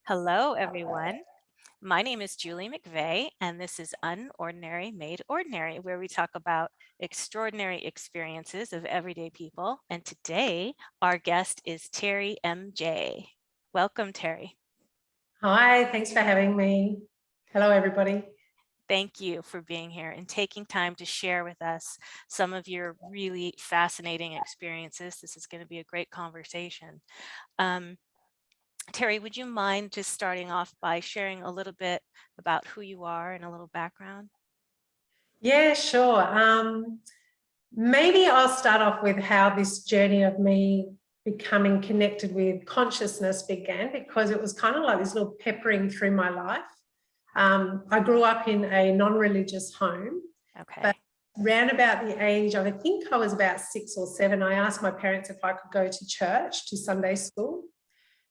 Hello, everyone. My name is Julie McVey, and this is Unordinary Made Ordinary, where we talk about extraordinary experiences of everyday people. And today, our guest is Terrye MJ. Welcome, Terrye. Hi, thanks for having me. Hello, everybody. Thank you for being here and taking time to share with us some of your really fascinating experiences. This is going to be a great conversation. Terrye, would you mind just starting off by sharing a little bit about who you are and a little background? Yeah, sure. Maybe I'll start off with how this journey of me becoming connected with consciousness began, because it was kind of like this little peppering through my life. I grew up in a non-religious home, but around about the age of, I think I was about 6 or 7, I asked my parents if I could go to church, to Sunday school.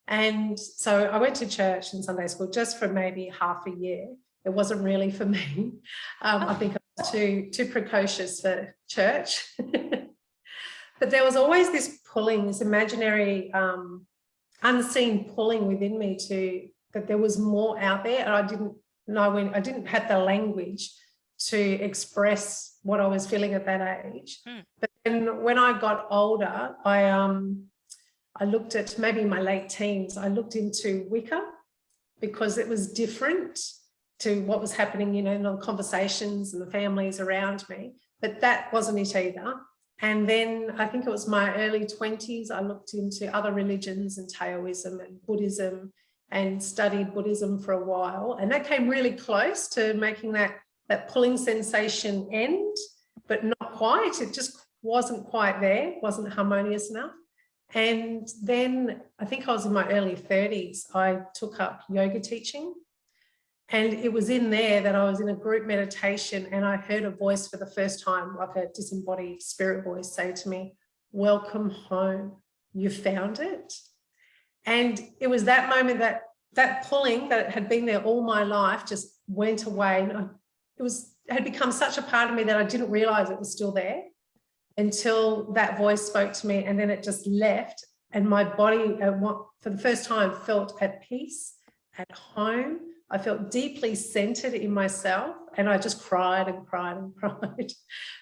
And so I went to church and Sunday school just for maybe half a year. It wasn't really for me. I think I was too precocious for church. But there was always this pulling, this imaginary, unseen pulling within me that there was more out there. And I didn't know I didn't have the language to express what I was feeling at that age. But then when I got older, I looked at, maybe in my late teens, I looked into Wicca, because it was different to what was happening, in the conversations and the families around me, but that wasn't it either. And then I think it was my early 20s, I looked into other religions and Taoism and Buddhism and studied Buddhism for a while. And that came really close to making that pulling sensation end, but not quite. It just wasn't quite there, wasn't harmonious enough. And then I think I was in my early 30s, I took up yoga teaching. And it was in there that I was in a group meditation and I heard a voice for the first time, like a disembodied spirit voice, say to me, "Welcome home, you found it." And it was that moment that pulling that had been there all my life just went away. And it had become such a part of me that I didn't realize it was still there, until that voice spoke to me, and then it just left. And my body, for the first time, felt at peace, at home. I felt deeply centered in myself, and I just cried and cried and cried.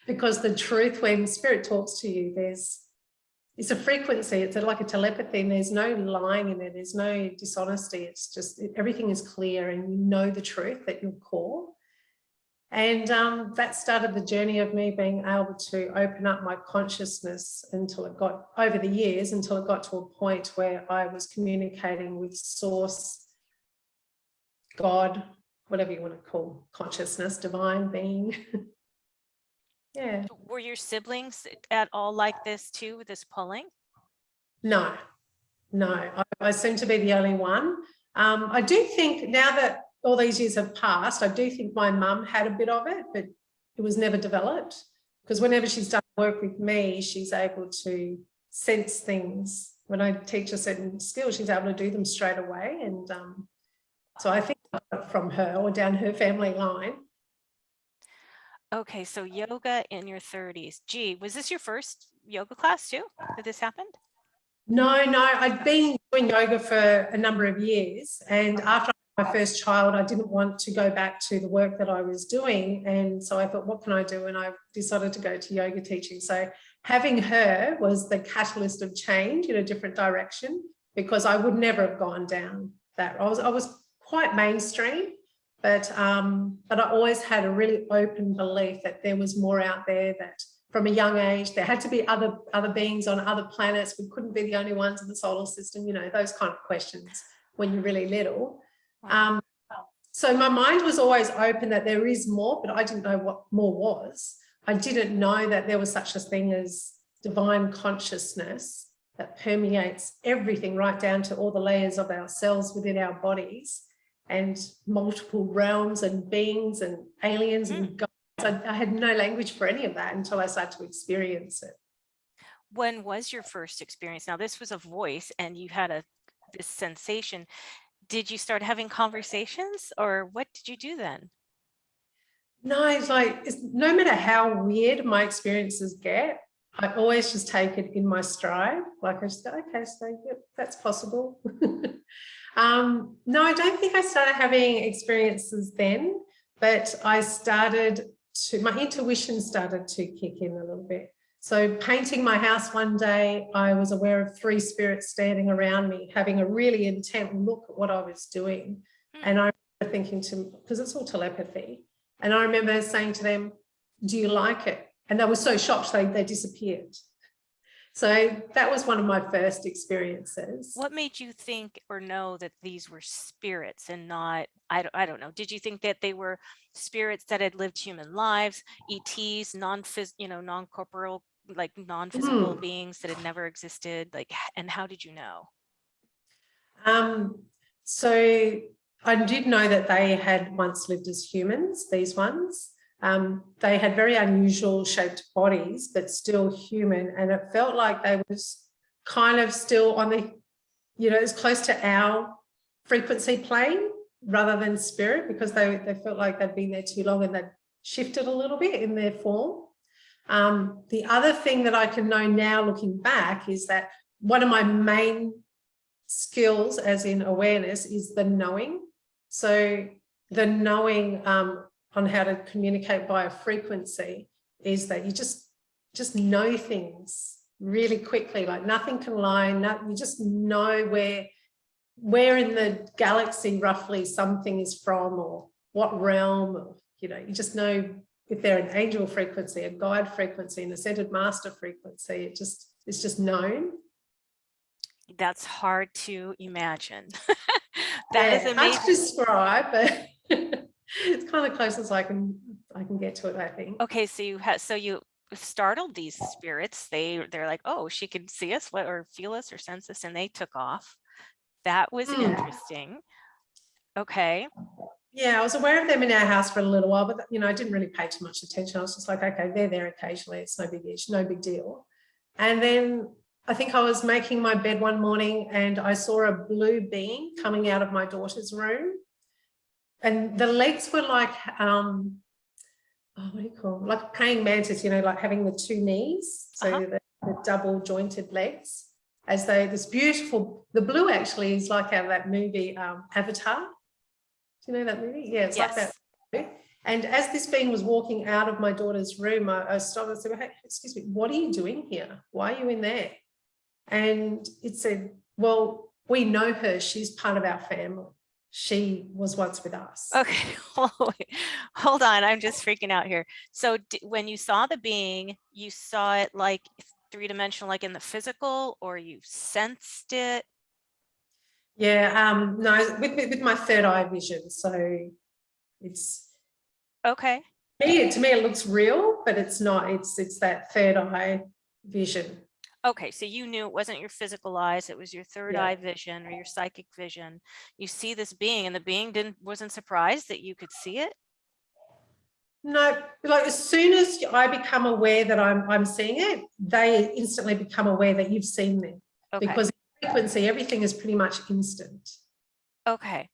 Because the truth, when spirit talks to you, it's a frequency, it's like a telepathy, and there's no lying in it, there's no dishonesty. It's just, everything is clear and you know the truth at your core. And that started the journey of me being able to open up my consciousness until it got, over the years, until it got to a point where I was communicating with Source, God, whatever you want to call consciousnness, divine being. Yeah. Were your siblings at all like this too, with this pulling? No. I seem to be the only one. I do think, now that all these years have passed, I do think my mum had a bit of it, but it was never developed, because whenever she's done work with me, she's able to sense things. When I teach a certain skill, she's able to do them straight away. And so I think I got it from her or down her family line. Okay, so yoga in your 30s. Gee, was this your first yoga class too, that this happened? No, I'd been doing yoga for a number of years, and after my first child, I didn't want to go back to the work that I was doing, and so I thought, what can I do? And I decided to go to yoga teaching. So having her was the catalyst of change in a different direction, because I would never have gone down that. I was quite mainstream, but I always had a really open belief that there was more out there, that from a young age, there had to be other beings on other planets. We couldn't be the only ones in the solar system, those kind of questions when you're really little. Wow. So my mind was always open that there is more, but I didn't know what more was. I didn't know that there was such a thing as divine consciousness that permeates everything, right down to all the layers of our cells within our bodies, and multiple realms and beings and aliens and gods. I had no language for any of that until I started to experience it. When was your first experience? Now, this was a voice and you had this sensation. Did you start having conversations, or what did you do then? No, no matter how weird my experiences get, I always just take it in my stride. Like I just go, okay, so yep, that's possible. No, I don't think I started having experiences then, but my intuition started to kick in a little bit. So painting my house one day, I was aware of 3 spirits standing around me, having a really intent look at what I was doing. And I remember thinking because it's all telepathy, and I remember saying to them, do you like it? And they were so shocked they disappeared. So that was one of my first experiences. What made you think or know that these were spirits and not, I don't know. Did you think that they were spirits that had lived human lives, ETs, non-corporeal, like non-physical beings that had never existed? Like, and how did you know? So I did know that they had once lived as humans, these ones. They had very unusual shaped bodies, but still human. And it felt like they was kind of still on the, as close to our frequency plane rather than spirit, because they felt like they'd been there too long and they'd shifted a little bit in their form. The other thing that I can know now looking back is that one of my main skills, as in awareness, is the knowing. So the knowing on how to communicate via frequency is that you just know things really quickly, like nothing can lie. You just know where in the galaxy roughly something is from, or what realm, or, you just know if they're an angel frequency, a guide frequency, and a centered master frequency. It's just known. That's hard to imagine. That is amazing. Hard to describe, but it's kind of close as I can get to it, I think. Okay, so you startled these spirits. They're like, oh, she can see us, or feel us, or sense us, and they took off. That was interesting. Okay. Yeah, I was aware of them in our house for a little while, but I didn't really pay too much attention. I was just like, okay, they're there occasionally. It's no big issue, no big deal. And then I think I was making my bed one morning and I saw a blue being coming out of my daughter's room. And the legs were like, what do you call them? Like a praying mantis, like having the 2 knees. So the double jointed legs, as this beautiful, the blue actually is like out of that movie, Avatar. Do you know that movie? Yeah, it's like that. And as this being was walking out of my daughter's room, I stopped and said, hey, excuse me, what are you doing here? Why are you in there? And it said, well, we know her. She's part of our family. She was once with us. Okay, hold on. I'm just freaking out here. So when you saw the being, you saw it like 3-dimensional, like in the physical, or you sensed it? Yeah, no, with my third eye vision. So it's okay. To me it looks real, but it's not. It's that third eye vision. Okay, so you knew it wasn't your physical eyes, it was your third eye vision or your psychic vision. You see this being, and the being wasn't surprised that you could see it? No, like as soon as I become aware that I'm seeing it, they instantly become aware that you've seen them. Okay. Because in frequency, everything is pretty much instant. Okay.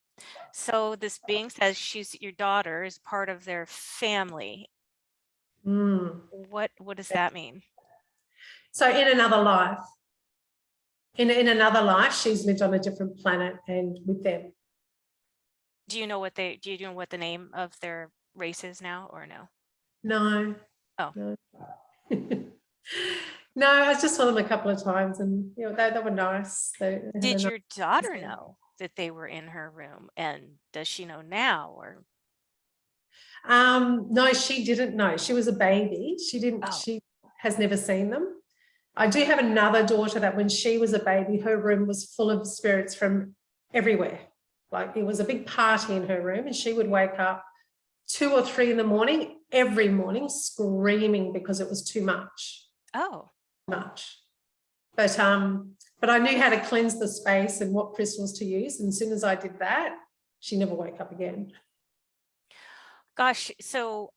So this being says your daughter is part of their family. What does that mean? So in another life, in another life, she's lived on a different planet and with them. Do you know what the name of their race is now, or no? No. Oh. No. No, I just saw them a couple of times, and they were nice. Did your daughter know that they were in her room, and does she know now, or? No, she didn't know. She was a baby. She didn't. Oh. She has never seen them. I do have another daughter that when she was a baby, her room was full of spirits from everywhere. Like it was a big party in her room, and she would wake up 2 or 3 in the morning, every morning, screaming because it was too much. Oh. Much. But I knew how to cleanse the space and what crystals to use. And as soon as I did that, she never woke up again. Gosh, so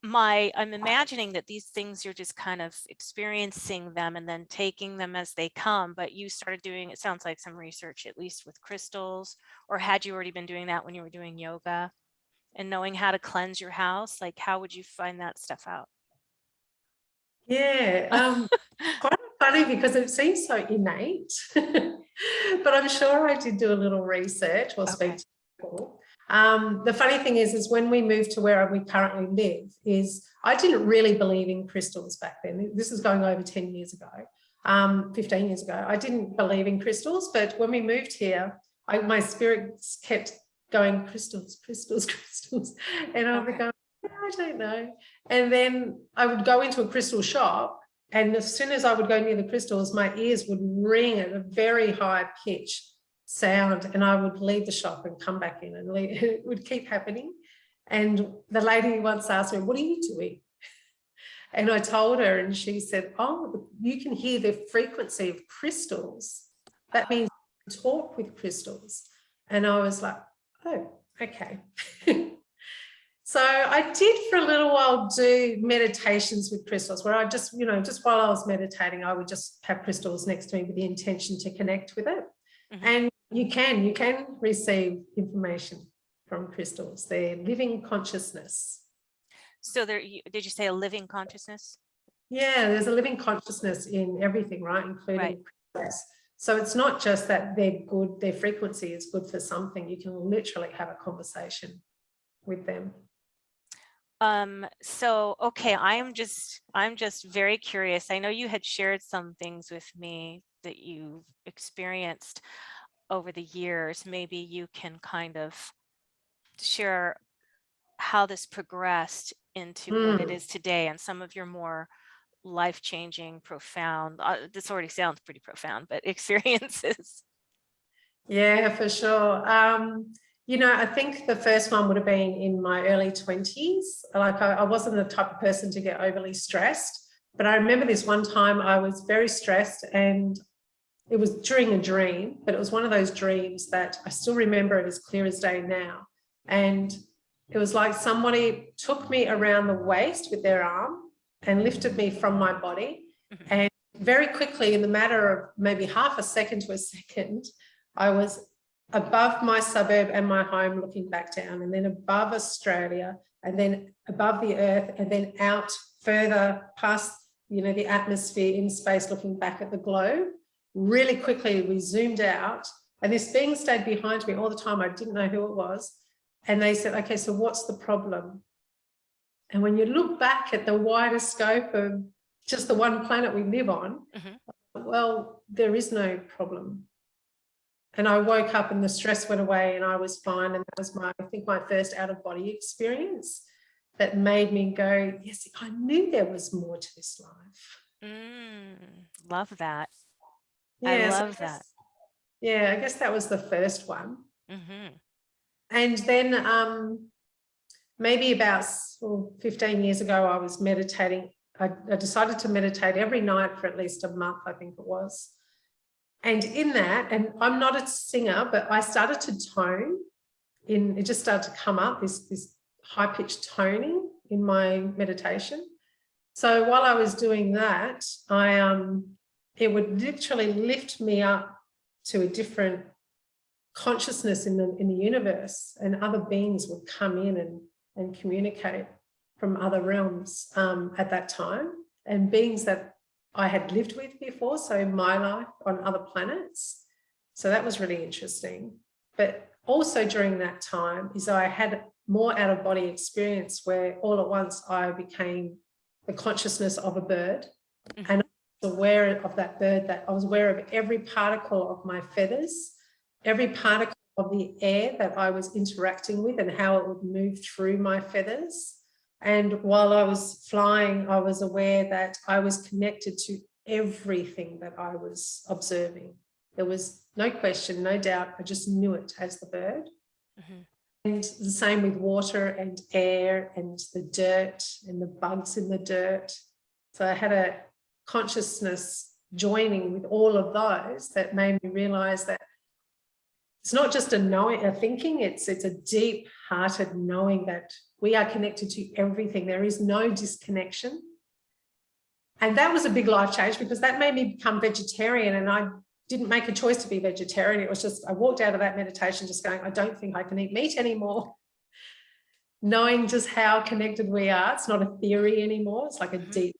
I'm imagining that these things, you're just kind of experiencing them and then taking them as they come, but you started doing, it sounds like, some research, at least with crystals, or had you already been doing that when you were doing yoga and knowing how to cleanse your house? Like, how would you find that stuff out? Yeah. Quite funny because it seems so innate, but I'm sure I did do a little research or speak Okay. to people. The funny thing is when we moved to where we currently live, is I didn't really believe in crystals back then. This is going over 10 years ago, 15 years ago. I didn't believe in crystals, but when we moved here, my spirits kept going, crystals, crystals, crystals. And I would go, I don't know. And then I would go into a crystal shop, and as soon as I would go near the crystals, my ears would ring at a very high pitch sound, and I would leave the shop and come back in, and it would keep happening. And the lady once asked me, "What are you doing?" And I told her, and she said, "Oh, you can hear the frequency of crystals. That means you can talk with crystals." And I was like, "Oh, okay." So I did for a little while do meditations with crystals, where I just, just while I was meditating, I would just have crystals next to me with the intention to connect with it. Mm-hmm. And you can receive information from crystals. They're living consciousness. So did you say a living consciousness? Yeah, there's a living consciousness in everything, right? Including crystals. So it's not just that they're good, their frequency is good for something. You can literally have a conversation with them. So, okay, I'm just very curious. I know you had shared some things with me that you've experienced over the years. Maybe you can kind of share how this progressed into what it is today and some of your more life-changing, profound, this already sounds pretty profound, but experiences. Yeah, for sure. I think the first one would have been in my early 20s. Like I wasn't the type of person to get overly stressed, but I remember this one time I was very stressed, and it was during a dream, but it was one of those dreams that I still remember it as clear as day now. And it was like somebody took me around the waist with their arm and lifted me from my body. Mm-hmm. And very quickly, in the matter of maybe half a second to a second, I was above my suburb and my home looking back down, and then above Australia, and then above the earth, and then out further past, the atmosphere in space looking back at the globe. Really quickly, we zoomed out, and this being stayed behind me all the time. I didn't know who it was. And they said, "Okay, so what's the problem?" And when you look back at the wider scope of just the one planet we live on, well, there is no problem. And I woke up and the stress went away and I was fine. And that was my first out-of-body experience that made me go, yes, I knew there was more to this life. Love that. Yeah, I love that. Yeah, I guess that was the first one. Mm-hmm. And then maybe about 15 years ago, I was meditating. I decided to meditate every night for at least a month, I think it was. And in that, and I'm not a singer, but I started to tone it just started to come up, this high-pitched toning in my meditation. So while I was doing that, it would literally lift me up to a different consciousness in the universe, and other beings would come in and communicate from other realms at that time, and beings that I had lived with before, so in my life on other planets. So that was really interesting. But also during that time is I had more out-of-body experience where all at once I became the consciousness of a bird, and I was aware of that bird, that I was aware of every particle of my feathers, every particle of the air that I was interacting with and how it would move through my feathers. And while I was flying, I was aware that I was connected to everything that I was observing. There was no question, no doubt. I just knew it as the bird. And the same with water and air and the dirt and the bugs in the dirt. So I had a consciousness joining with all of those that made me realize that it's not just a knowing, a thinking, it's a deep-hearted knowing that we are connected to everything. There is no disconnection. And that was a big life change, because that made me become vegetarian, and I didn't make a choice to be vegetarian. It was just, I walked out of that meditation just going, I don't think I can eat meat anymore. Knowing just how connected we are. It's not a theory anymore. It's like a deep.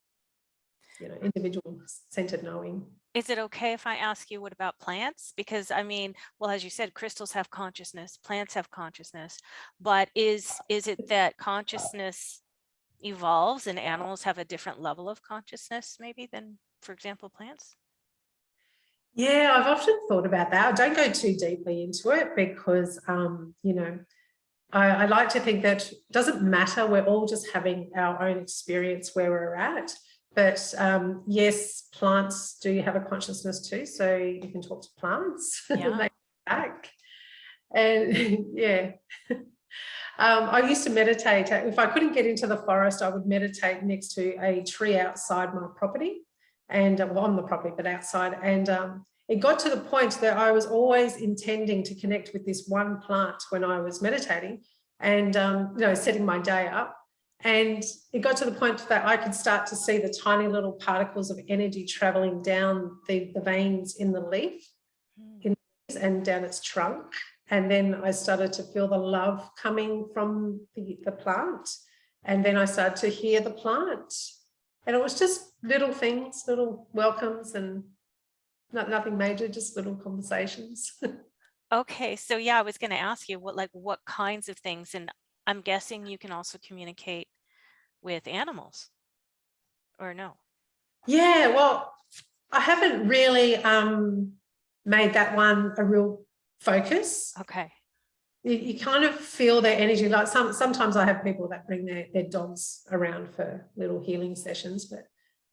individual centered knowing. Is it okay if I ask you what about plants? Because I mean, well, as you said, crystals have consciousness, plants have consciousness, but is it that consciousness evolves and animals have a different level of consciousness maybe than, for example, plants? Yeah, I've often thought about that. I don't go too deeply into it because, I like to think that it doesn't matter. We're all just having our own experience where we're at. But yes, plants do have a consciousness too. So you can talk to plants and Yeah. they come back. And yeah. I used to meditate. If I couldn't get into the forest, I would meditate next to a tree outside my property and on the property, but outside. And it got to the point that I was always intending to connect with this one plant when I was meditating and, setting my day up. And it got to the point that I could start to see the tiny little particles of energy traveling down the veins in the leaf and down its trunk. And then I started to feel the love coming from the plant. And then I started to hear the plant. And it was just little things, little welcomes and nothing major, just little conversations. Okay, so yeah, I was going to ask you what kinds of things, and I'm guessing you can also communicate with animals, or no? Yeah, well, I haven't really made that one a real focus. Okay. You kind of feel their energy. Like sometimes I have people that bring their dogs around for little healing sessions, but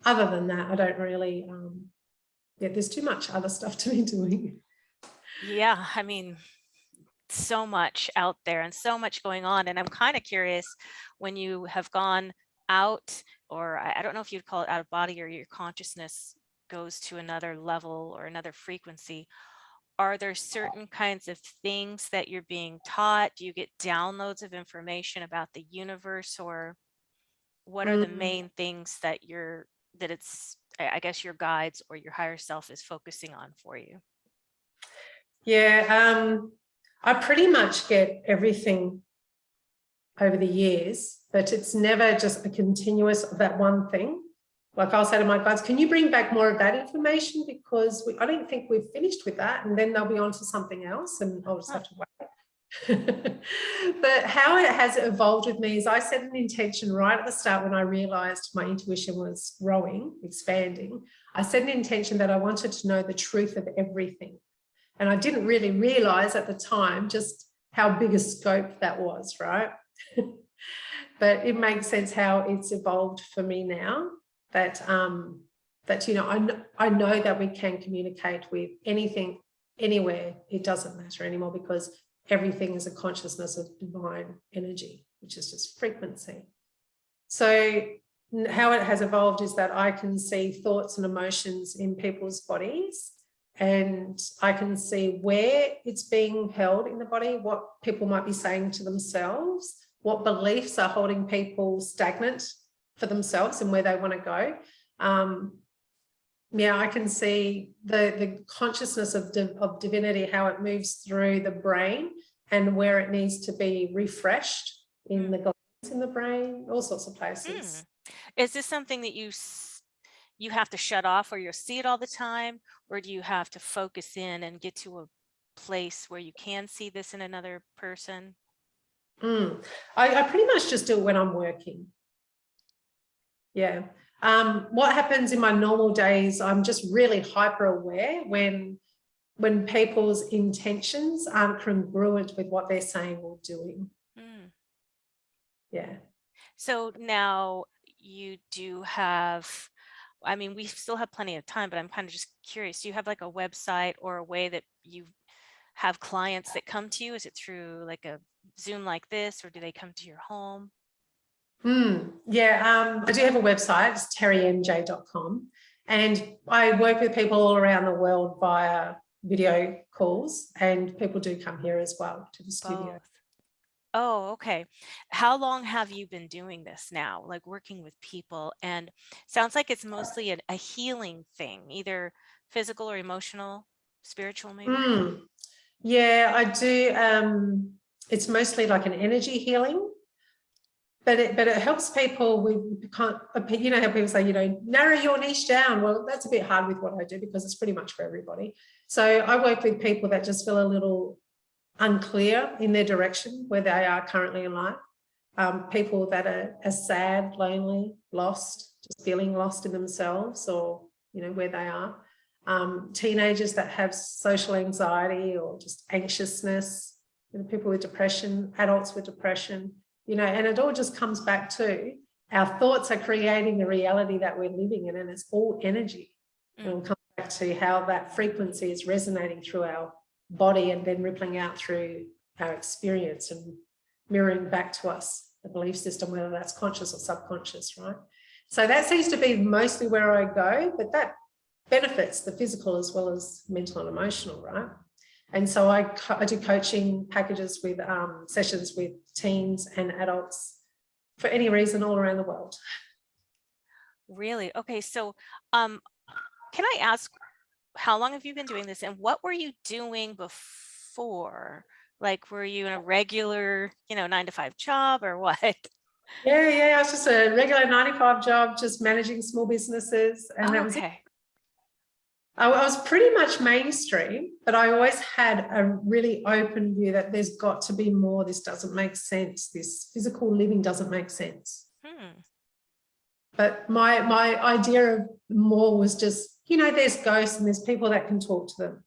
other than that, I don't really. There's too much other stuff to be doing. Yeah, I mean, so much out there and so much going on, and I'm kind of curious when you have gone out, or I don't know if you'd call it out of body, or your consciousness goes to another level or another frequency. Are there certain kinds of things that you're being taught? Do you get downloads of information about the universe, or what are the main things that I guess your guides or your higher self is focusing on for you? Yeah, I pretty much get everything over the years, but it's never just a continuous of that one thing. Like I'll say to my guides, can you bring back more of that information? Because I don't think we've finished with that. And then they'll be on to something else and I'll just have to wait. But how it has evolved with me is I set an intention right at the start when I realized my intuition was growing, expanding. I set an intention that I wanted to know the truth of everything. And I didn't really realize at the time just how big a scope that was, right? But it makes sense how it's evolved for me now that I know that we can communicate with anything, anywhere. It doesn't matter anymore because everything is a consciousness of divine energy, which is just frequency. So how it has evolved is that I can see thoughts and emotions in people's bodies, and I can see where it's being held in the body, what people might be saying to themselves, what beliefs are holding people stagnant for themselves and where they want to go. I can see the consciousness of divinity, how it moves through the brain and where it needs to be refreshed in the glands in the brain, all sorts of places. Is this something that you have to shut off, or you'll see it all the time, or do you have to focus in and get to a place where you can see this in another person? I pretty much just do it when I'm working. Yeah. What happens in my normal days, I'm just really hyper aware when people's intentions aren't congruent with what they're saying or doing. Yeah. So now you do have, I mean, we still have plenty of time, but I'm kind of just curious, do you have like a website or a way that you have clients that come to you? Is it through like a Zoom like this, or do they come to your home? Yeah, I do have a website, it's terryemj.com, and I work with people all around the world via video calls, and people do come here as well to the studio. Both. Oh, okay. How long have you been doing this now, like working with people? And sounds like it's mostly a healing thing, either physical or emotional, spiritual maybe? Yeah, I do. It's mostly like an energy healing. but it helps people with, you know how people say, narrow your niche down. Well, that's a bit hard with what I do because it's pretty much for everybody. So I work with people that just feel a little unclear in their direction where they are currently in life. People that are sad, lonely, lost, just feeling lost in themselves or, where they are. Teenagers that have social anxiety or just anxiousness, people with depression, adults with depression, and it all just comes back to our thoughts are creating the reality that we're living in, and it's all energy. And it'll come back to how that frequency is resonating through our body and then rippling out through our experience and mirroring back to us, the belief system, whether that's conscious or subconscious, right? So that seems to be mostly where I go, but that benefits the physical as well as mental and emotional, right? And so I do coaching packages with sessions with teens and adults for any reason all around the world. Really? Okay. So can I ask, how long have you been doing this and what were you doing before? Like, were you in a regular, 9-to-5 job or what? Yeah. I was just a regular 9-to-5 job, just managing small businesses. And that was it. I was pretty much mainstream, but I always had a really open view that there's got to be more. This doesn't make sense. This physical living doesn't make sense. But my idea of more was just, there's ghosts and there's people that can talk to them.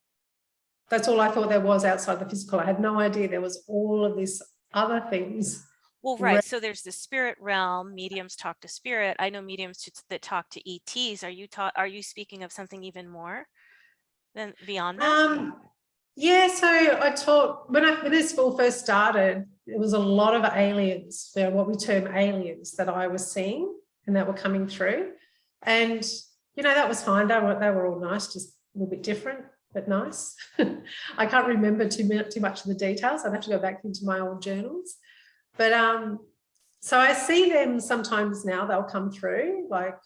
That's all I thought there was outside the physical. I had no idea there was all of these other things. Well, right. So there's the spirit realm. Mediums talk to spirit. I know mediums that talk to ETs. Are you speaking of something even more than beyond that? Yeah. So I taught when this all first started. It was a lot of aliens. They're what we term aliens that I was seeing and that were coming through, and that was fine. They were all nice, just a little bit different, but nice. I can't remember too much of the details. I'd have to go back into my old journals. But so I see them sometimes now. They'll come through. Like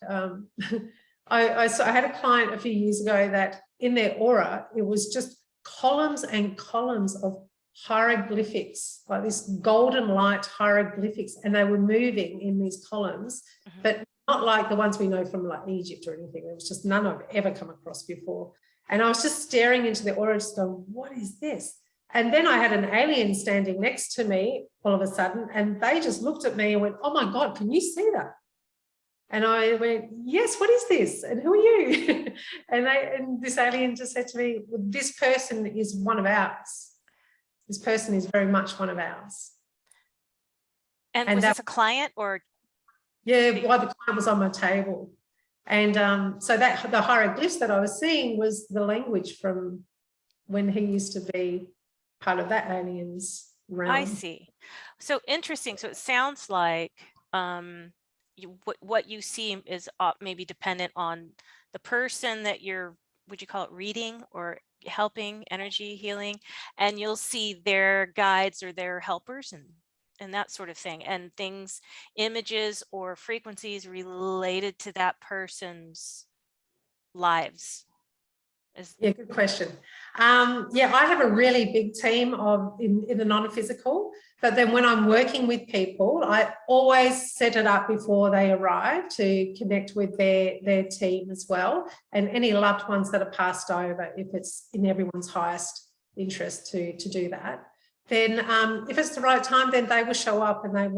I had a client a few years ago that in their aura it was just columns and columns of hieroglyphics, like this golden light hieroglyphics, and they were moving in these columns, but not like the ones we know from like Egypt or anything. It was just none I've ever come across before. And I was just staring into the aura, just going, what is this? And then I had an alien standing next to me all of a sudden, and they just looked at me and went, oh my God, can you see that? And I went, yes, what is this? And who are you? and this alien just said to me, well, this person is one of ours. This person is very much one of ours. And was this a client or? Yeah, well, the client was on my table. And so that the hieroglyphs that I was seeing was the language from when he used to be part of that alien's realm. I see. So interesting. So it sounds like what you see is maybe dependent on the person that you're, would you call it reading or helping, energy healing, and you'll see their guides or their helpers and that sort of thing, and things, images or frequencies related to that person's lives. Yeah, good question. Yeah, I have a really big team in the non-physical, but then when I'm working with people, I always set it up before they arrive to connect with their team as well, and any loved ones that are passed over, if it's in everyone's highest interest to do that. Then if it's the right time, then they will show up and they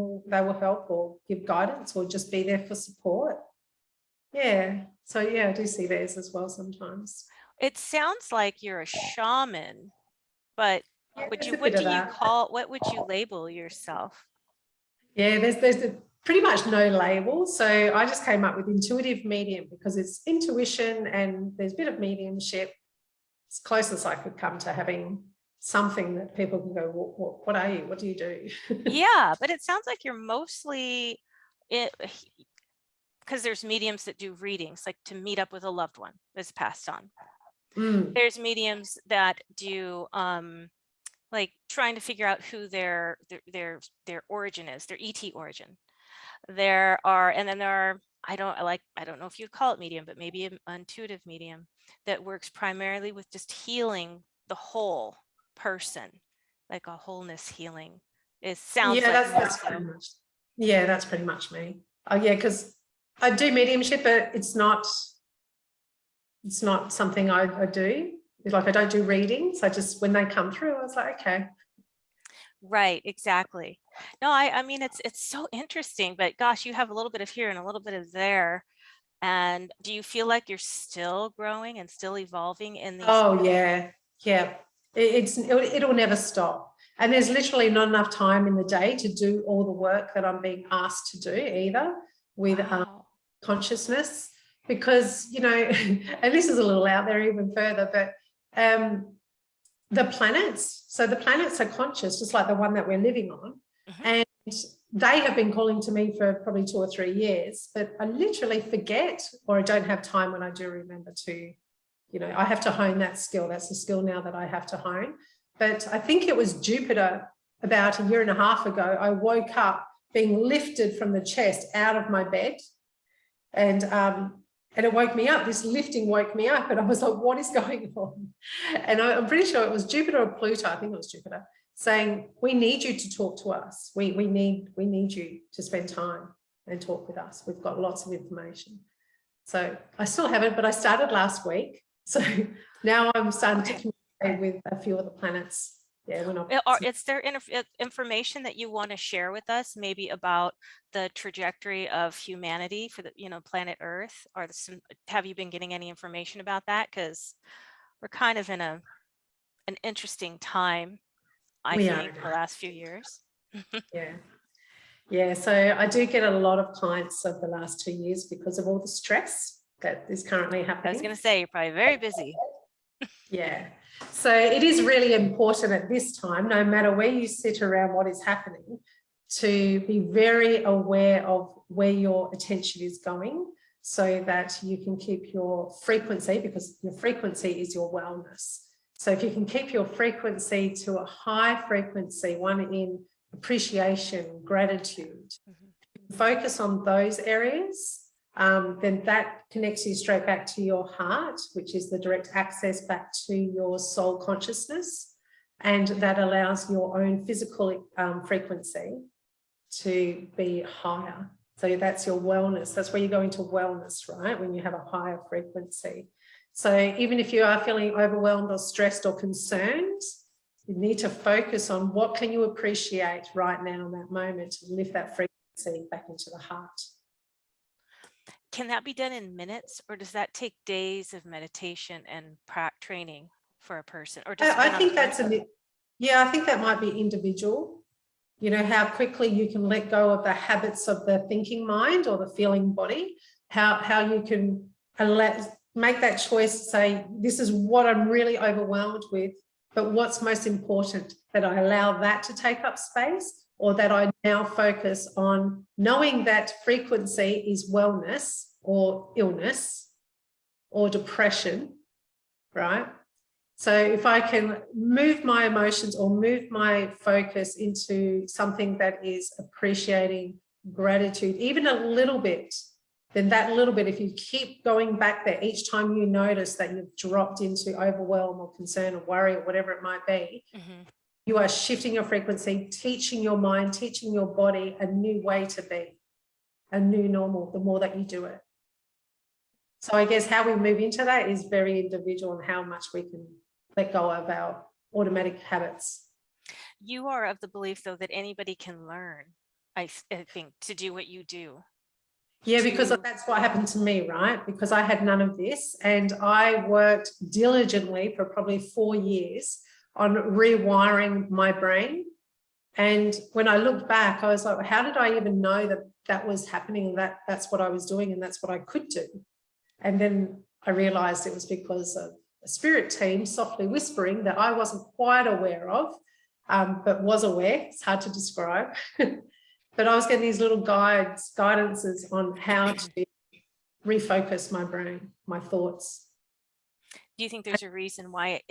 will help or give guidance or just be there for support. Yeah. So yeah, I do see theirs as well sometimes. It sounds like you're a shaman, but yeah, what would you label yourself? Yeah, there's pretty much no label. So I just came up with intuitive medium because it's intuition and there's a bit of mediumship. It's closest I could come to having something that people can go, what are you? What do you do? Yeah, but it sounds like you're mostly because there's mediums that do readings, like to meet up with a loved one that's passed on. There's mediums that do like trying to figure out who their origin is, their ET origin. And then there are, I don't know if you'd call it medium, but maybe an intuitive medium that works primarily with just healing the whole person, like a wholeness healing. It sounds yeah, like that's pretty much. Yeah, that's pretty much me. Oh yeah, because I do mediumship, but it's not something I do. It's like I don't do readings. I just, when they come through, I was like, okay. Right, exactly. No, I mean it's so interesting, but gosh, you have a little bit of here and a little bit of there. And do you feel like you're still growing and still evolving in these? Oh yeah, yeah. It'll never stop. And there's literally not enough time in the day to do all the work that I'm being asked to do either with Wow. consciousness, because and this is a little out there even further, but the planets. So the planets are conscious, just like the one that we're living on, Mhm. and they have been calling to me for probably 2 or 3 years. But I literally forget, or I don't have time when I do remember to. I have to hone that skill. That's a skill now that I have to hone. But I think it was Jupiter about 1.5 years ago. I woke up being lifted from the chest out of my bed, and it woke me up. This lifting woke me up, and I was like, what is going on? And I'm pretty sure it was Jupiter or Pluto. I think it was Jupiter, saying, we need you to talk to us. We need you to spend time and talk with us. We've got lots of information. So I still haven't, but I started last week. So now I'm starting to communicate with a few of the planets. Yeah, we're not. Or is there information that you want to share with us, maybe about the trajectory of humanity for the, planet Earth? Or have you been getting any information about that? Because we're kind of in an interesting time, I We are. think, the last few years. Yeah. Yeah. So I do get a lot of clients over the last 2 years because of all the stress that is currently I was happening. going to say, you're probably very busy. Yeah. So it is really important at this time, no matter where you sit around what is happening, to be very aware of where your attention is going, so that you can keep your frequency, because your frequency is your wellness. So if you can keep your frequency to a high frequency, one in appreciation, gratitude, focus on those areas, then that connects you straight back to your heart, which is the direct access back to your soul consciousness. And that allows your own physical frequency to be higher. So that's your wellness. That's where you go into wellness, right? When you have a higher frequency. So even if you are feeling overwhelmed or stressed or concerned, you need to focus on what can you appreciate right now in that moment to lift that frequency back into the heart. Can that be done in minutes, or does that take days of meditation and training for a person? Or does it I depend on the think that's person? I think that might be individual. How quickly you can let go of the habits of the thinking mind or the feeling body, how you can make that choice to say, this is what I'm really overwhelmed with, but what's most important, that I allow that to take up space, or that I now focus on knowing that frequency is wellness or illness or depression, right? So if I can move my emotions or move my focus into something that is appreciating gratitude, even a little bit, then that little bit, if you keep going back there each time you notice that you've dropped into overwhelm or concern or worry or whatever it might be, you are shifting your frequency, teaching your mind, teaching your body a new way to be, a new normal, the more that you do it. So I guess how we move into that is very individual, and how much we can let go of our automatic habits. You are of the belief, though, that anybody can learn, I think, to do what you do. Yeah, because that's what happened to me, right? Because I had none of this, and I worked diligently for probably 4 years on rewiring my brain. And when I looked back, I was like, how did I even know that that was happening, and that's what I was doing, and that's what I could do? And then I realized it was because of a spirit team softly whispering that I wasn't quite aware of, but was aware. It's hard to describe. But I was getting these little guidances on how to refocus my brain, my thoughts. Do you think there's a reason why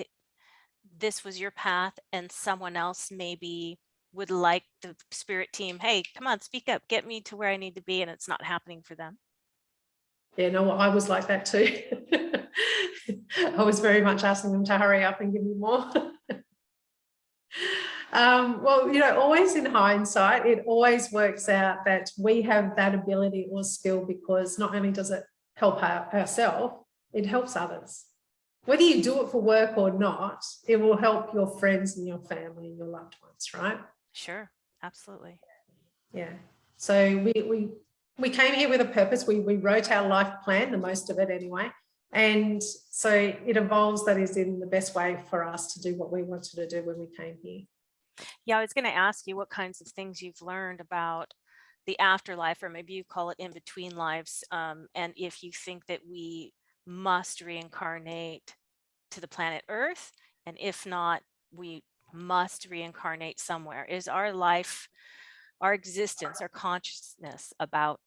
this was your path, and someone else maybe would like the spirit team, hey, come on, speak up, get me to where I need to be, and it's not happening for them? Yeah, no, I was like that too. I was very much asking them to hurry up and give me more. Well, always in hindsight, it always works out that we have that ability or skill because not only does it help ourselves, it helps others. Whether you do it for work or not, it will help your friends and your family and your loved ones, right? Sure, absolutely. Yeah. So we came here with a purpose. We wrote our life plan, the most of it anyway. And so it evolves that is in the best way for us to do what we wanted to do when we came here. Yeah, I was going to ask you what kinds of things you've learned about the afterlife, or maybe you call it in between lives, and if you think that we must reincarnate to the planet Earth, and if not, we must reincarnate somewhere. Is our life, our existence, our consciousness about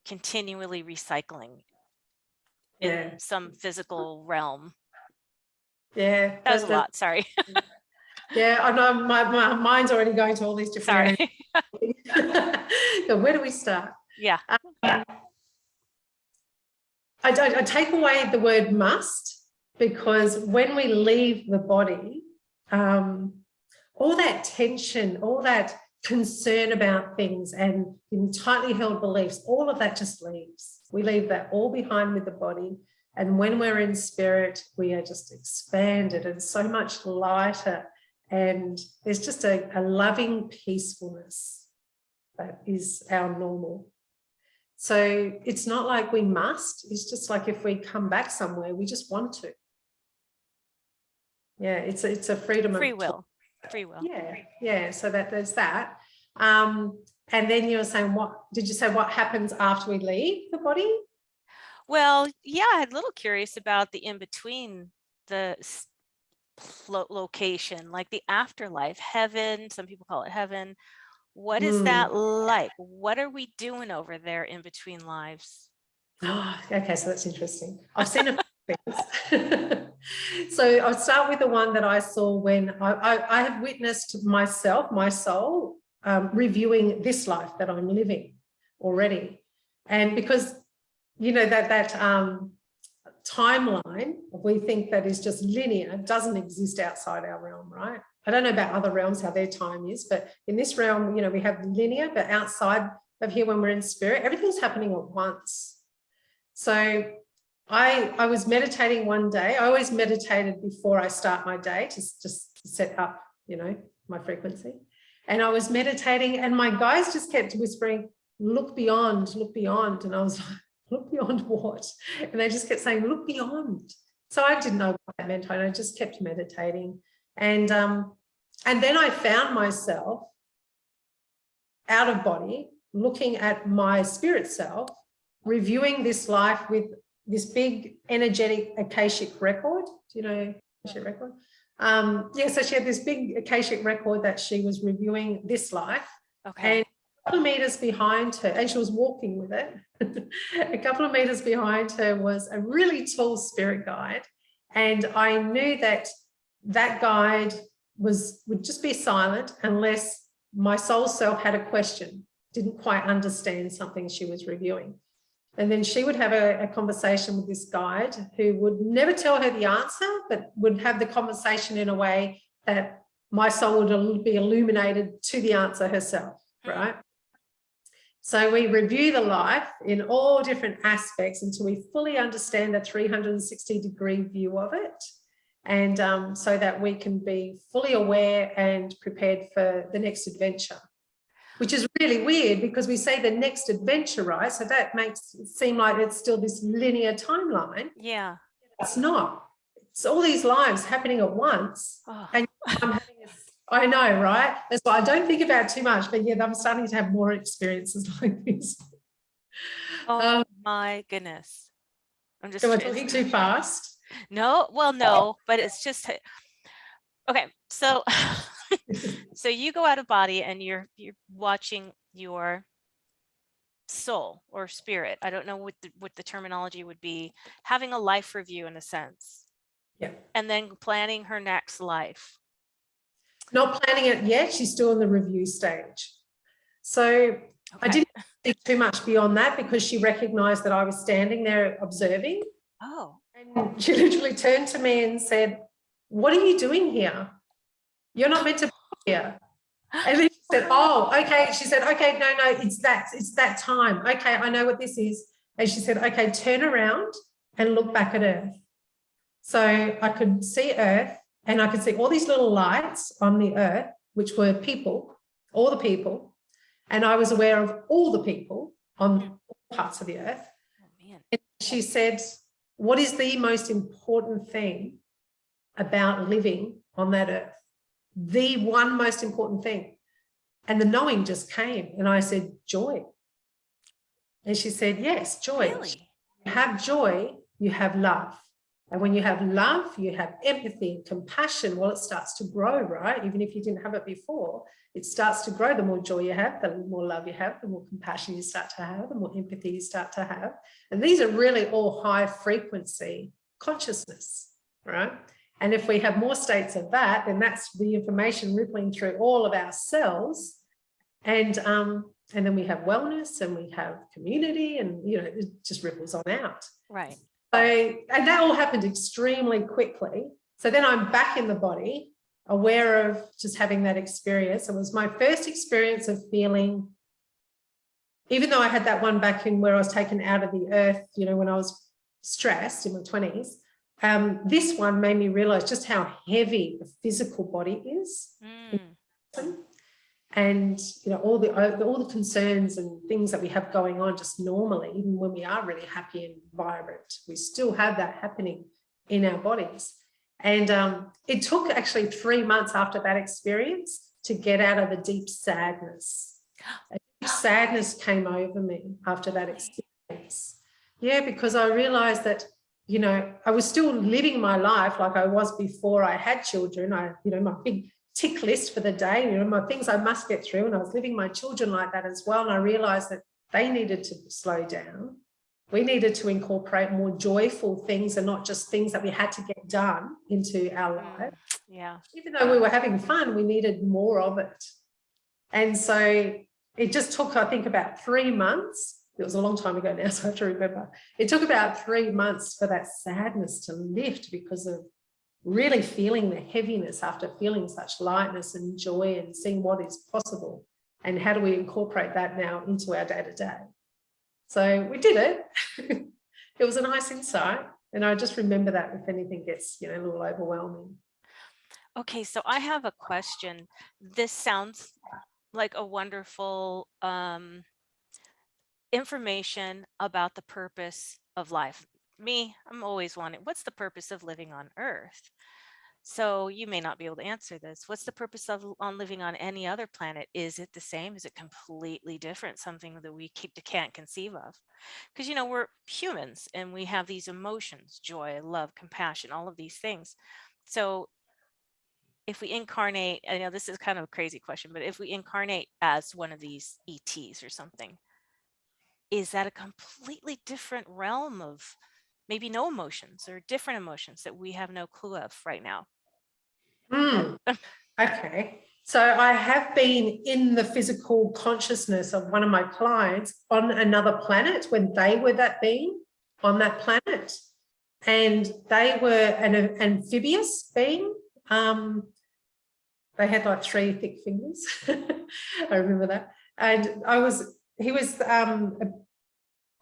continually recycling in some physical realm? Yeah. That was a lot, sorry. Yeah, I know my mind's already going to all these different areas. So where do we start? Yeah. I take away the word must, because when we leave the body, all that tension, all that concern about things and in tightly held beliefs, all of that just leaves. We leave that all behind with the body. And when we're in spirit, we are just expanded and so much lighter. And there's just a loving peacefulness that is our normal. So it's not like we must, it's just like if we come back somewhere, we just want to. Yeah, it's a freedom of free will. Yeah, so that there's that. And then you were saying, did you say what happens after we leave the body? Well, yeah, I'm a little curious about the in-between, the location, like the afterlife, heaven, some people call it heaven. What is that like? What are we doing over there in between lives? Oh, okay, so that's interesting. I've seen a few things. So I'll start with the one that I saw when I have witnessed myself, my soul, reviewing this life that I'm living already. And because, that timeline, we think that is just linear, doesn't exist outside our realm, right? I don't know about other realms, how their time is, but in this realm, we have linear, but outside of here, when we're in spirit, everything's happening at once. So I was meditating one day. I always meditated before I start my day to just set up, my frequency. And I was meditating and my guys just kept whispering, look beyond, look beyond. And I was like, look beyond what? And they just kept saying, look beyond. So I didn't know what that meant. And I just kept meditating. And then I found myself out of body, looking at my spirit self, reviewing this life with this big energetic Akashic record. Do you know Akashic record? So she had this big Akashic record that she was reviewing this life. Okay. And a couple of meters behind her, and she was walking with it. A couple of meters behind her was a really tall spirit guide. And I knew that guide would just be silent unless my soul self had a question, didn't quite understand something she was reviewing. And then she would have a conversation with this guide who would never tell her the answer, but would have the conversation in a way that my soul would be illuminated to the answer herself, right? So we review the life in all different aspects until we fully understand the 360-degree view of it. And so that we can be fully aware and prepared for the next adventure, which is really weird because we say the next adventure, right? So that makes it seem like it's still this linear timeline. Yeah. It's not. It's all these lives happening at once. Oh. And I'm having I know, right? That's why I don't think about it too much, but yeah, I'm starting to have more experiences like this. Oh my goodness. I'm just talking too fast. No, well, no, but it's just okay. So so you go out of body and you're watching your soul or spirit. I don't know what the terminology would be, having a life review in a sense. Yeah. And then planning her next life. Not planning it yet. She's still in the review stage. So I didn't think too much beyond that because she recognized that I was standing there observing. Oh. And she literally turned to me and said, what are you doing here? You're not meant to be here. And then she said, oh, okay. She said, okay, no, it's that time. Okay, I know what this is. And she said, okay, turn around and look back at Earth. So I could see Earth and I could see all these little lights on the Earth, which were people, all the people. And I was aware of all the people on all parts of the Earth. Oh, man. And she said, what is the most important thing about living on that Earth? The one most important thing. And the knowing just came. And I said, joy. And she said, yes, joy. Really? You have joy, you have love. And when you have love, you have empathy and compassion. Well, it starts to grow, right? Even if you didn't have it before, it starts to grow. The more joy you have, the more love you have, the more compassion you start to have, the more empathy you start to have. And these are really all high frequency consciousness, right? And if we have more states of that, then that's the information rippling through all of our cells. And then we have wellness and we have community and, it just ripples on out. Right. So, and that all happened extremely quickly. So then I'm back in the body, aware of just having that experience. It was my first experience of feeling, even though I had that one back in where I was taken out of the earth, when I was stressed in my 20s, this one made me realize just how heavy the physical body is. And all the concerns and things that we have going on just normally, even when we are really happy and vibrant, we still have that happening in our bodies. And it took actually 3 months after that experience to get out of the deep sadness. A deep sadness came over me after that experience. Yeah, because I realized that I was still living my life like I was before I had children. My big tick list for the day, my things I must get through. And I was living my children like that as well. And I realized that they needed to slow down. We needed to incorporate more joyful things and not just things that we had to get done into our life. Yeah. Even though we were having fun, we needed more of it. And so it just took, I think, about 3 months. It was a long time ago now, so I have to remember. It took about 3 months for that sadness to lift because of really feeling the heaviness after feeling such lightness and joy and seeing what is possible and how do we incorporate that now into our day-to-day. So we did it. It was a nice insight. And I just remember that if anything gets, a little overwhelming. Okay, so I have a question. This sounds like a wonderful information about the purpose of life. I'm always wanting, what's the purpose of living on Earth? So you may not be able to answer this. What's the purpose of on living on any other planet? Is it the same? Is it completely different? Something that we can't conceive of? Because we're humans and we have these emotions: joy, love, compassion, all of these things. So if we incarnate, I know this is kind of a crazy question, but if we incarnate as one of these ETs or something, is that a completely different realm of maybe no emotions or different emotions that we have no clue of right now? Okay. So I have been in the physical consciousness of one of my clients on another planet when they were that being on that planet. And they were an amphibious being. They had like 3 thick fingers. I remember that. And he was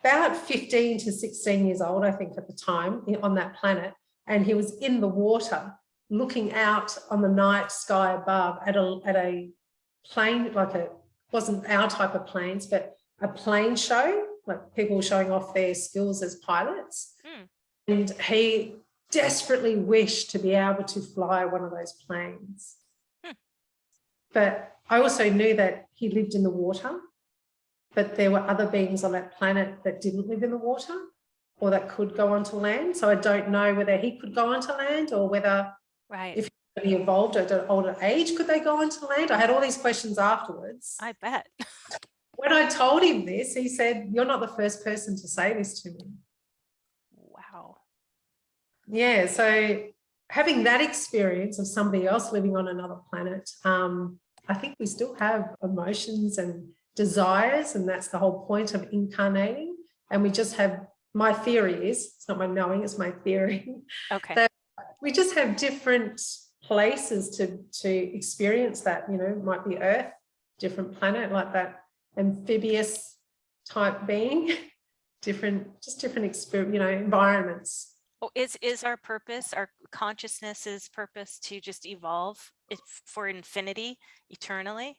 about 15 to 16 years old, I think, at the time on that planet. And he was in the water looking out on the night sky above at a plane, wasn't our type of planes, but a plane show, like people showing off their skills as pilots. And he desperately wished to be able to fly one of those planes. But I also knew that he lived in the water, but there were other beings on that planet that didn't live in the water or that could go onto land. So I don't know whether he could go onto land or whether if he evolved at an older age, could they go onto land? I had all these questions afterwards. I bet. When I told him this, he said, "You're not the first person to say this to me." Wow. Yeah, so having that experience of somebody else living on another planet, I think we still have emotions and desires, and that's the whole point of incarnating. And we just have, my theory is, it's not my knowing, it's my theory, Okay. that we just have different places to experience that. You know, it might be Earth, different planet, like that amphibious type being, different experience, you know, environments. Oh, is our purpose, our consciousness's purpose, to just evolve for infinity, eternally?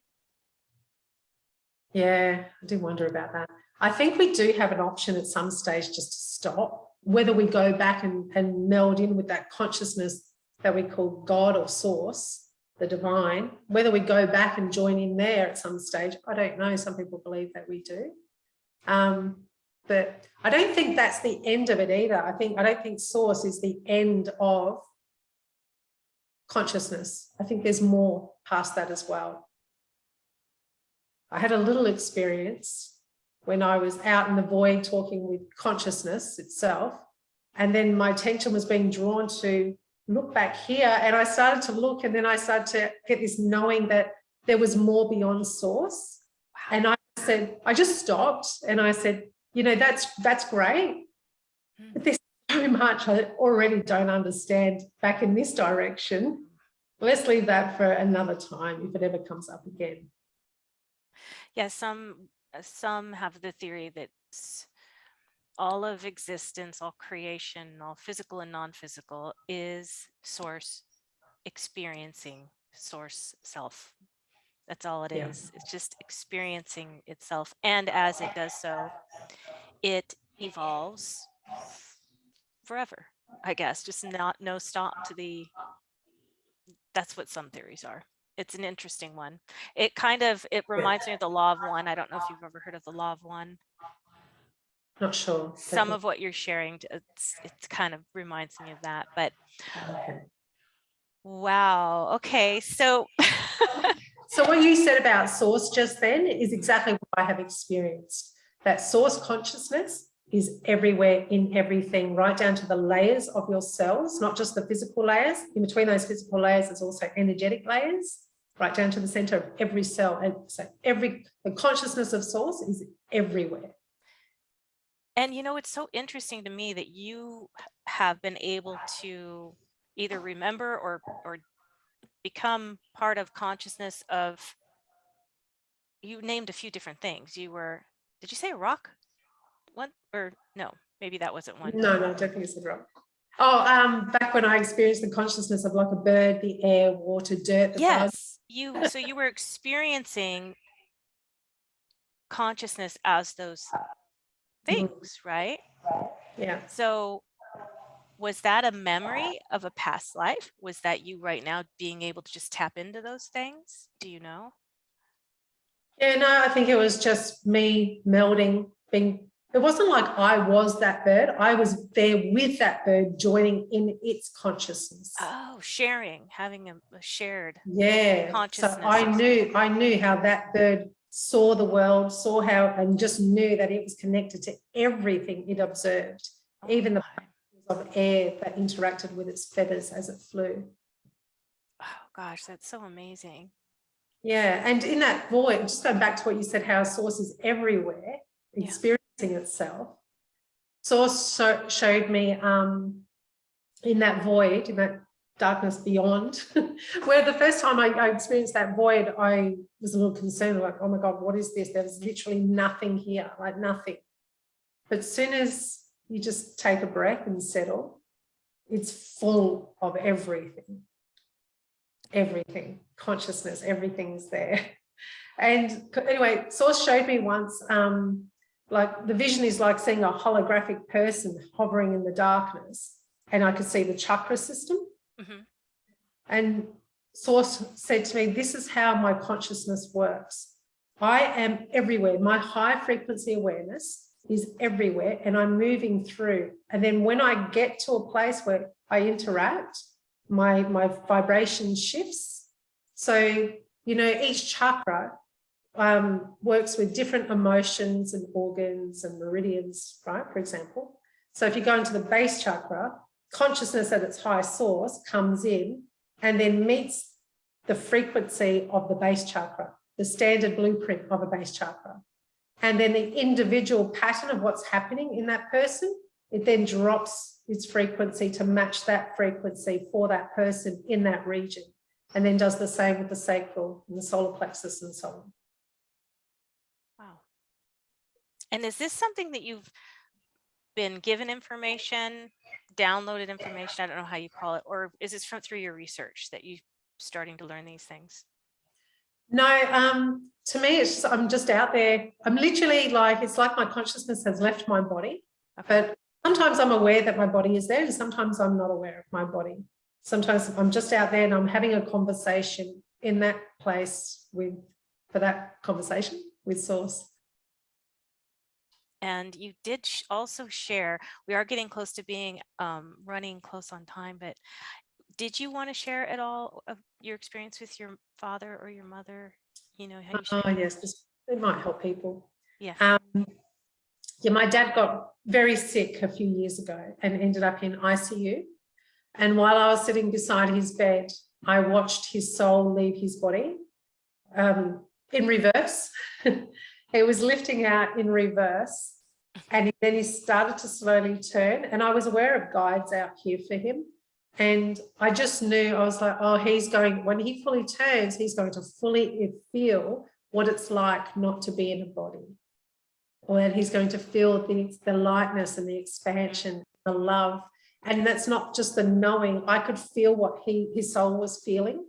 Yeah, I do wonder about that. I think we do have an option at some stage just to stop, whether we go back and meld in with that consciousness that we call God or source, the divine, whether we go back and join in there at some stage. I don't know. Some people believe that we do. But I don't think that's the end of it either. I don't think source is the end of consciousness. I think there's more past that as well. I had a little experience when I was out in the void talking with consciousness itself, and then my attention was being drawn to look back here, and I started to look, and then I started to get this knowing that there was more beyond source. Wow. And I just stopped and I said, you know, that's great, but there's so much I already don't understand back in this direction. Let's leave that for another time if it ever comes up again. Yeah, some have the theory that all of existence, all creation, all physical and non-physical is source experiencing source self. That's all it is. It's just experiencing itself. And as it does so, it evolves forever, I guess, just no stop to the, that's what some theories are. It's an interesting one. It reminds me of the law of one. I don't know if you've ever heard of the law of one. Not sure. Some of what you're sharing, it kind of reminds me of that, but okay. Wow. Okay. So so what you said about source just then is exactly what I have experienced. That source consciousness is everywhere in everything, right down to the layers of your cells, not just the physical layers. In between those physical layers, there's also energetic layers, right down to the center of every cell. And so the consciousness of source is everywhere. And you know, it's so interesting to me that you have been able to either remember or become part of consciousness of, you named a few different things. You were, did you say a rock? One, or no, maybe that wasn't one. No, I don't think it's a rock. Oh, back when I experienced the consciousness of like a bird, the air, water, dirt, the yes, bugs. So you were experiencing consciousness as those things, right? Yeah. So was that a memory of a past life? Was that you right now being able to just tap into those things? Do you know? Yeah, no, I think it was just me melding, it wasn't like I was that bird. I was there with that bird, joining in its consciousness. Oh, sharing, having a shared consciousness. So I knew how that bird saw the world, saw how, and just knew that it was connected to everything it observed, even the of air that interacted with its feathers as it flew. Oh gosh, that's so amazing. Yeah, and in that void, just going back to what you said, how source is everywhere, experiencing itself. Source showed me in that void, in that darkness beyond, where the first time I experienced that void, I was a little concerned, like, oh my God, what is this? There was literally nothing here, like nothing. But as soon as you just take a breath and settle, it's full of everything. Everything, consciousness, everything's there. And anyway, Source showed me once, like the vision is like seeing a holographic person hovering in the darkness, and I could see the chakra system. Mm-hmm. And Source said to me, this is how my consciousness works. I am everywhere. My high frequency awareness is everywhere, and I'm moving through. And then when I get to a place where I interact, my vibration shifts. So, you know, each chakra works with different emotions and organs and meridians, right, for example. So if you go into the base chakra, consciousness at its high source comes in and then meets the frequency of the base chakra, the standard blueprint of a base chakra. And then the individual pattern of what's happening in that person it then drops its frequency to match that frequency for that person in that region, and then does the same with the sacral and the solar plexus and so on. Wow. And is this something that you've been given information, downloaded information, I don't know how you call it, or is this through your research that you're starting to learn these things? No, to me, it's just, I'm just out there. I'm literally like, it's like my consciousness has left my body, but sometimes I'm aware that my body is there, and sometimes I'm not aware of my body. Sometimes I'm just out there and I'm having a conversation in that place for that conversation with Source. And you did also share, we are getting close to being running close on time, but did you want to share at all of your experience with your father or your mother? You know, how you Oh, yes, it might help people. Yeah. Yeah, my dad got very sick a few years ago and ended up in ICU. And while I was sitting beside his bed, I watched his soul leave his body in reverse. He was lifting out in reverse, and then he started to slowly turn. And I was aware of guides out here for him. And I just knew, I was like, oh, when he fully turns, he's going to fully feel what it's like not to be in a body. Or that he's going to feel the lightness and the expansion, the love. And that's not just the knowing. I could feel what his soul was feeling,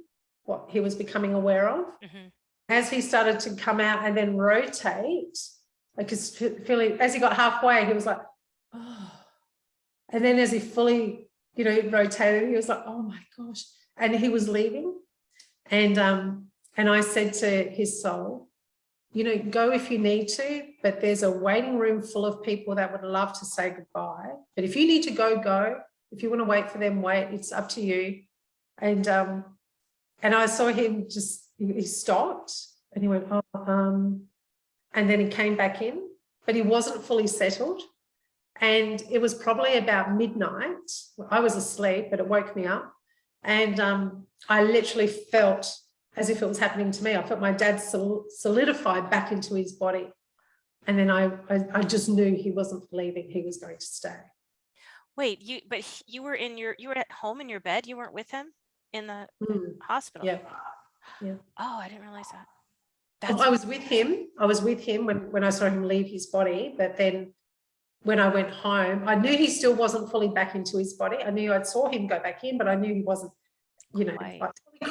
what he was becoming aware of. Mm-hmm. As he started to come out and then rotate, like feeling, as he got halfway, he was like, oh. And then as he fully, rotated, he was like, oh my gosh. And he was leaving. And I said to his soul, go if you need to, but there's a waiting room full of people that would love to say goodbye. But if you need to go, go. If you want to wait for them, wait. It's up to you. And I saw him he stopped and he went, oh, and then he came back in, but he wasn't fully settled. And it was probably about midnight. I was asleep, but it woke me up. And I literally felt as if it was happening to me. I felt my dad solidify back into his body. And then I just knew he wasn't leaving. He was going to stay. Wait, you were at home in your bed? You weren't with him in the hospital? Yeah. Yeah. Oh, I didn't realize that. I was with him. I was with him when I saw him leave his body. But then when I went home, I knew he still wasn't fully back into his body. I knew I saw him go back in, but I knew he wasn't, like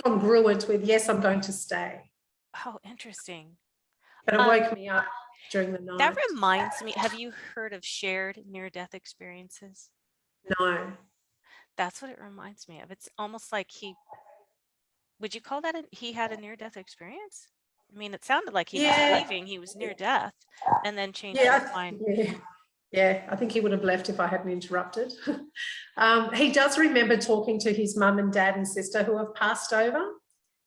congruent with, yes, I'm going to stay. Oh, interesting. But it woke me up during the night. That reminds me, have you heard of shared near-death experiences? No. That's what it reminds me of. It's almost like would you call that he had a near-death experience? I mean, it sounded like he was leaving, he was near death, and then changed his mind. Yeah, I think he would have left if I hadn't interrupted. He does remember talking to his mum and dad and sister who have passed over.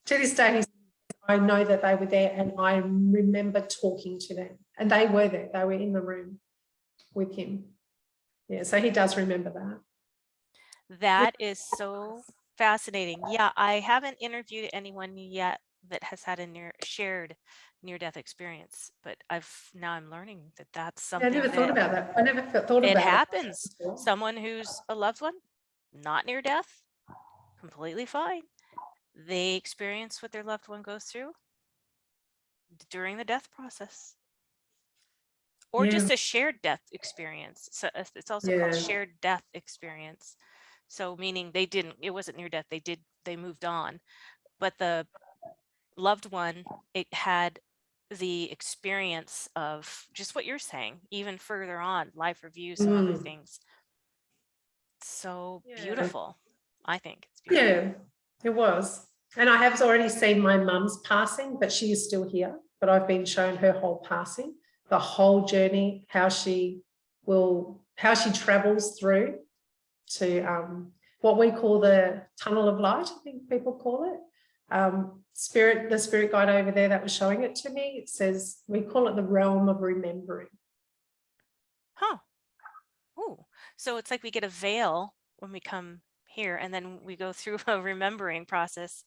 To this day, I know that they were there, and I remember talking to them, and they were there. They were in the room with him. Yeah, so he does remember that. That is so fascinating. Yeah, I haven't interviewed anyone yet that has had a shared near-death experience, but now I'm learning that that's something. I never thought about that. I never thought about it. It happens. Someone who's a loved one, not near death, completely fine. They experience what their loved one goes through during the death process. Or just a shared death experience. So it's also called shared death experience. So meaning it wasn't near death, they moved on. But the loved one, it had the experience of just what you're saying, even further on, life reviews and other things. So beautiful. I think it's beautiful. Yeah, it was. And I have already seen my mum's passing, but she is still here. But I've been shown her whole passing, the whole journey, how she travels through to what we call the tunnel of light, I think people call it. The spirit guide over there that was showing it to me, it says we call it the realm of remembering. Huh. Ooh. So it's like we get a veil when we come here, and then we go through a remembering process.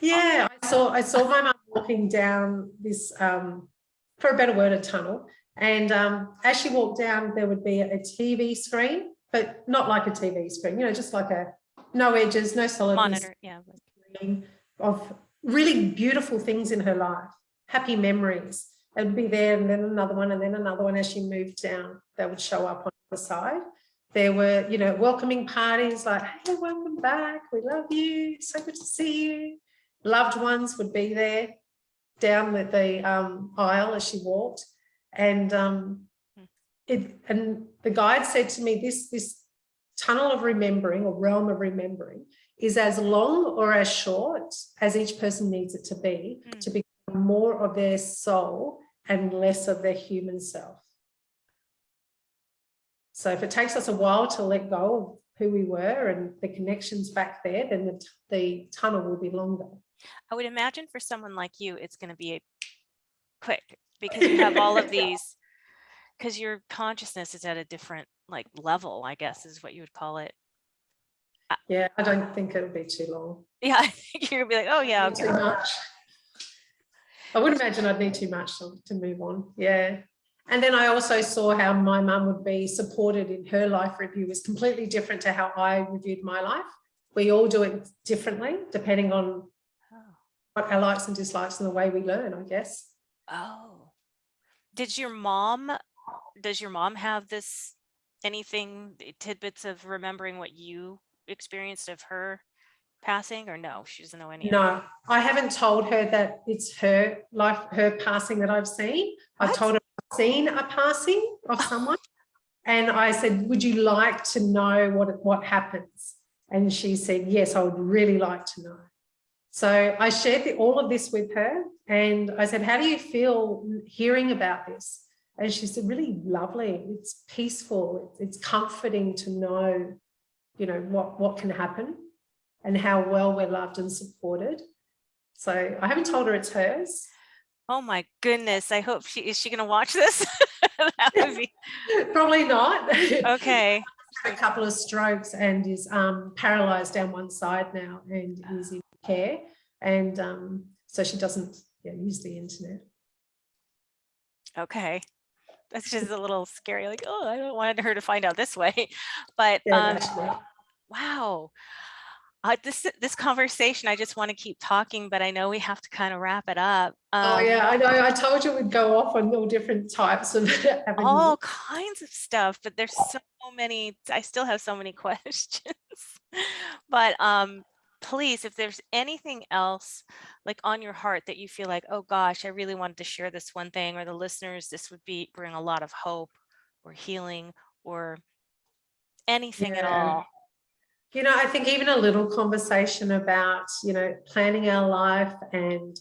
Yeah, I saw my mum walking down this, for a better word, a tunnel, And as she walked down, there would be a TV screen, but not like a TV screen, just like no edges, no solidness. Monitor, yeah. Screen of really beautiful things in her life, happy memories. It would be there, and then another one, and then another one as she moved down. They would show up on the side. There were, welcoming parties like, hey, welcome back. We love you. So good to see you. Loved ones would be there down the aisle as she walked. And the guide said to me, this tunnel of remembering, or realm of remembering, is as long or as short as each person needs it to become more of their soul and less of their human self. So if it takes us a while to let go of who we were and the connections back there, then the tunnel will be longer. I would imagine for someone like you, it's going to be quick, because you have all of these, because your consciousness is at a different level, I guess is what you would call it. Yeah, I don't think it'll be too long. Yeah, I think you're gonna be like, oh yeah, okay. Too much. I would imagine I'd need too much to move on. Yeah. And then I also saw how my mum would be supported in her life review was completely different to how I reviewed my life. We all do it differently depending on what our likes and dislikes and the way we learn, I guess. Oh, does your mom have anything, tidbits of remembering what you experienced of her passing, or no, she doesn't know any? No, I haven't told her that it's her life, her passing that I've seen. What? I've told her I've seen a passing of someone. And I said, would you like to know what happens? And she said, yes, I would really like to know. So I shared all of this with her, and I said, how do you feel hearing about this? And she said, really lovely. It's peaceful. It's comforting to know, what can happen and how well we're loved and supported. So I haven't told her it's hers. Oh my goodness. I hope is she going to watch this? That would be... Probably not. Okay. A couple of strokes and is paralyzed down one side now and is in care. And so she doesn't use the internet. Okay. That's just a little scary. Like, oh, I don't want her to find out this way. But wow. This conversation, I just want to keep talking, but I know we have to kind of wrap it up. Oh yeah, I know. I told you we'd go off on all different types of avenues. All kinds of stuff, but there's so many. I still have so many questions. But please, if there's anything else on your heart that you feel like, oh gosh, I really wanted to share this one thing, or the listeners, this would bring a lot of hope or healing or anything at all. I think even a little conversation about, planning our life and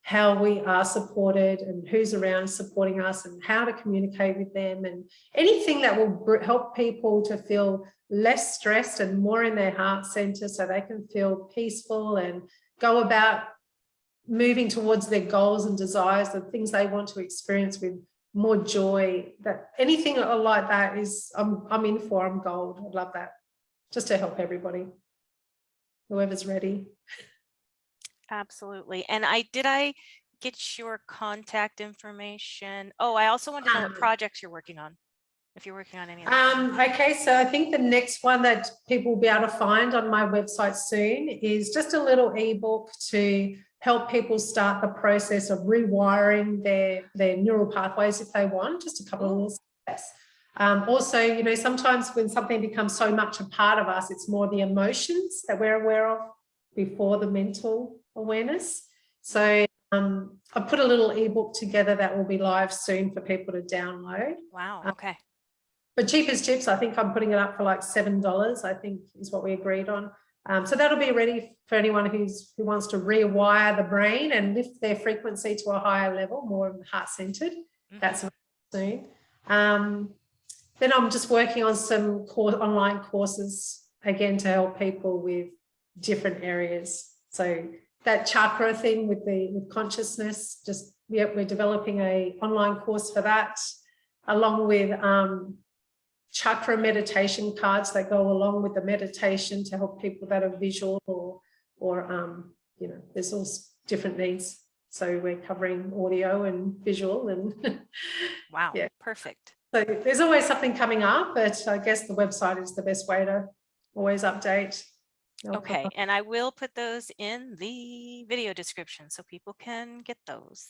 how we are supported and who's around supporting us and how to communicate with them, and anything that will help people to feel less stressed and more in their heart center so they can feel peaceful and go about moving towards their goals and desires, the things they want to experience with more joy. That anything like that is, I'm in for, I'm gold. I love that. Just to help everybody, whoever's ready. Absolutely. And did I get your contact information? Oh, I also want to know what projects you're working on, if you're working on any of them. Okay, so I think the next one that people will be able to find on my website soon is just a little ebook to help people start the process of rewiring their neural pathways if they want, just a couple of little steps. Also, sometimes when something becomes so much a part of us, it's more the emotions that we're aware of before the mental awareness. So I put a little ebook together that will be live soon for people to download. Wow, okay. But cheap as chips, I think I'm putting it up for like $7, I think is what we agreed on. So that'll be ready for anyone who wants to rewire the brain and lift their frequency to a higher level, more heart-centered. That's soon. Then I'm just working on some online courses, again, to help people with different areas. So that chakra thing with consciousness, we're developing an online course for that, along with chakra meditation cards that go along with the meditation to help people that are visual or there's all different needs. So we're covering audio and visual and Wow, yeah. perfect. So there's always something coming up, but I guess the website is the best way to always update. Okay, and I will put those in the video description so people can get those.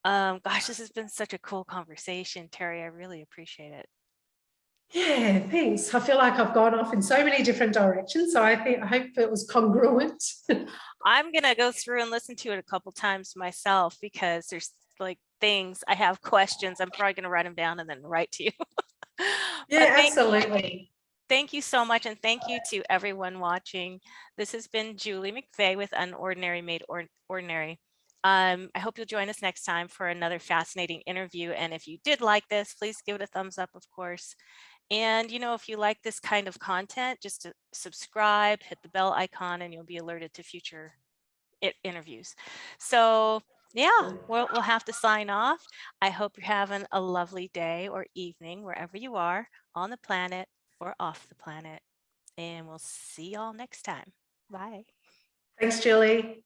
Gosh, this has been such a cool conversation, Terrye. I really appreciate it. Yeah, thanks. I feel like I've gone off in so many different directions. So I hope it was congruent. I'm gonna go through and listen to it a couple times myself because there's like things I have questions. I'm probably gonna write them down and then write to you. But Yeah, absolutely. thank you so much, and thank you to everyone watching. This has been Julie McVey with Unordinary Made Ordinary. I hope you'll join us next time for another fascinating interview. And if you did like this, please give it a thumbs up, of course. And if you like this kind of content, just to subscribe, hit the bell icon, and you'll be alerted to future interviews. So yeah, we'll have to sign off. I hope you're having a lovely day or evening wherever you are on the planet or off the planet. And we'll see y'all next time. Bye. Thanks, Julie.